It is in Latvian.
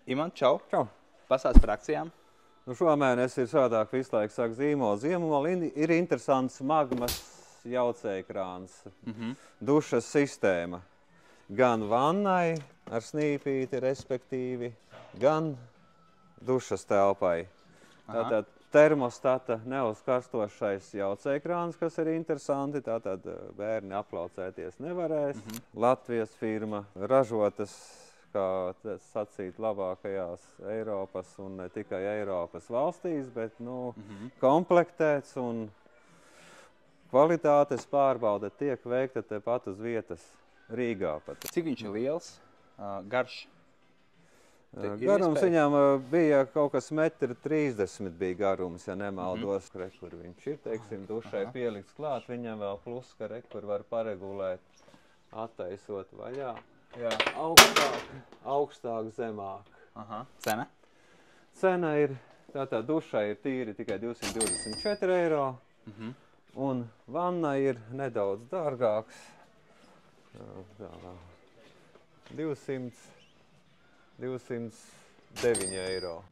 Iman, čau. Čau. Pasāc par akcijām. Nu, šomēnes ir savādāk visu laiku sāk zīmola. Zīmola ir interesants magmas jaucējkrāns, dušas sistēma. Gan vannai ar snīpīti, respektīvi, gan dušas telpai. Tātad termostata neuzkarstošais jaucējkrāns, kas ir interesanti, tātad bērni aplaucēties nevarēs. Latvijas firma ražotas, kā sacīt, labākajās Eiropas un ne tikai Eiropas valstīs, bet komplektēts un kvalitātes pārbaude tiek veikta tepat uz vietas Rīgā pat. Cik viņš ir liels, garš? Garums viņam bija kaut kas 1,30 m bija garums, ja nemaldos, kur viņš ir, teiksim, dušai pielikts klāt, viņam vēl plus, ka kur var paregulēt, attaisot vaļā. Jā, augstāk, zemāk. Cena? Cena ir, tātad dušai ir tīri tikai 224 eiro, un vanna ir nedaudz dārgāks, 209 eiro.